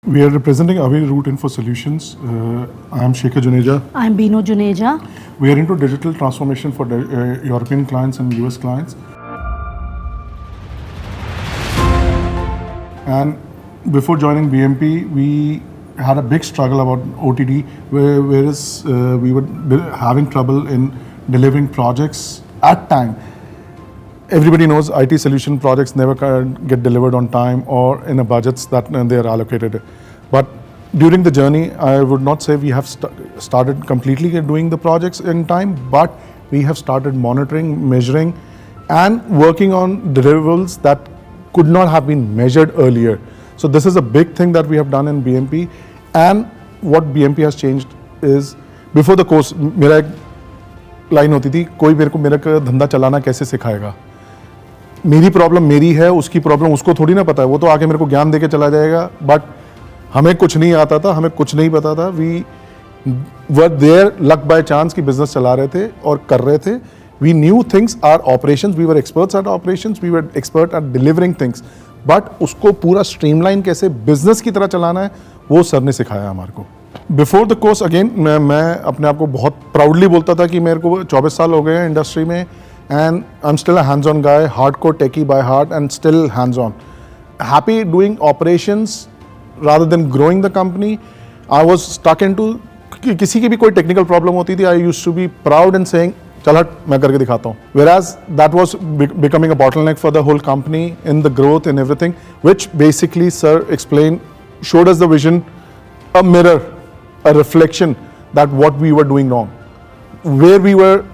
We are representing Away Route Info Solutions. I am Shekhar Juneja. I am Beenu Juneja. We are into digital transformation for European clients and US clients. And before joining BMP, we had a big struggle about OTD, whereas we were having trouble in delivering projects at time. Everybody knows IT solution projects never get delivered on time or in a budgets that they are allocated. But during the journey, I would not say we have started completely doing the projects in time, but we have started monitoring, measuring, and working on deliverables that could not have been measured earlier. So this is a big thing that we have done in BMP. And what BMP has changed is, before the course, मेरा एक line होती थी, कोई मेरा धंधा चलाना कैसे सिखाएगा? मेरी प्रॉब्लम मेरी है, उसकी प्रॉब्लम उसको थोड़ी ना पता है, वो तो आके मेरे को ज्ञान देके चला जाएगा. बट हमें कुछ नहीं आता था, हमें कुछ नहीं पता था. We were there luck by chance की बिजनेस चला रहे थे और कर रहे थे. We new things are operations, we were experts at operations, we were expert at delivering things. But उसको पूरा स्ट्रीमलाइन कैसे बिजनेस की तरह चलाना है, वो सर ने सिखाया हमारे को. बिफोर द कोर्स अगेन मैं अपने आप को बहुत प्राउडली बोलता था कि मेरे को 24 साल हो गए हैं इंडस्ट्री में. And I'm still a hands-on guy, hardcore techie by heart, and still hands-on. Happy doing operations rather than growing the company. I was stuck into किसी की भी कोई technical problem होती थी, I used to be proud in saying, चल हट मैं करके दिखाता हूँ. Whereas that was becoming a bottleneck for the whole company in the growth and everything, which basically sir explained, showed us the vision, a mirror, a reflection that what we were doing wrong, where we were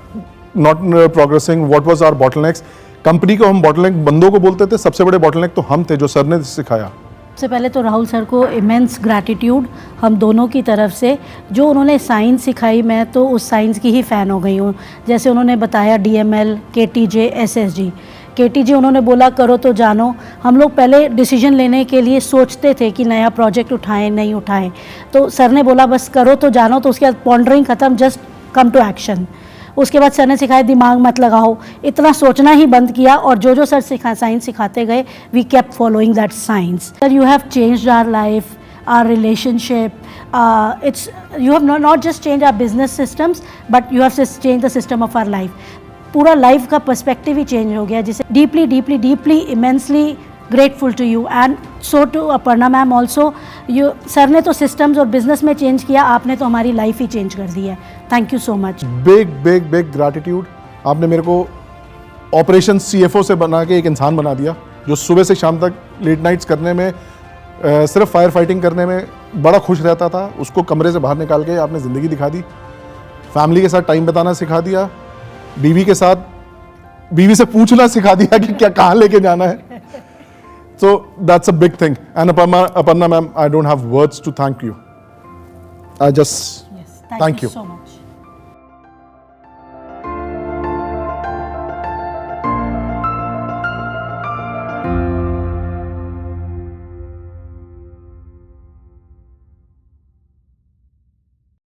not progressing, what was our bottlenecks. Company को हम bottleneck बंदों को बोलते थे, सबसे बड़े bottleneck तो हम थे जो सर ने सिखाया. सबसे पहले तो राहुल सर को इमेंस ग्रैटिट्यूड हम दोनों की तरफ से. जो उन्होंने साइंस सिखाई, मैं तो उस साइंस की ही फ़ैन हो गई हूँ. जैसे उन्होंने बताया DML, KTJ, SSG. KTJ उन्होंने बोला करो तो जानो. हम लोग पहले डिसीजन लेने के लिए सोचते थे कि नया प्रोजेक्ट उठाएं नहीं उठाएं, तो सर ने बोला बस करो तो जानो. तो उसके बाद पॉन्डरिंग ख़त्म, जस्ट कम टू एक्शन. उसके बाद सर ने सिखाया दिमाग मत लगाओ, इतना सोचना ही बंद किया. और जो सर साइंस सिखाते गए, we kept following that science. Sir you have changed our life, our relationship. It's you have not just change our business systems, but you have change the system of our life. पूरा life का perspective ही change हो गया, जिसे deeply immensely grateful to you and so to Aparna ma'am also. You sir ने तो systems और business में चेंज किया, आपने तो हमारी लाइफ ही चेंज कर दी है. Thank you so much. Big gratitude. आपने मेरे को ऑपरेशन CFO से बना के एक इंसान बना दिया, जो सुबह से शाम तक लेट नाइट्स करने में, सिर्फ फायर फाइटिंग करने में बड़ा खुश रहता था. उसको कमरे से बाहर निकाल के आपने ज़िंदगी दिखा दी. फैमिली के साथ टाइम बिताना सिखा दिया. बीवी से पूछना सिखा दिया कि क्या कहाँ लेके जाना है. So that's a big thing. And Aparna ma'am, I don't have words to thank you. I just thank you so much.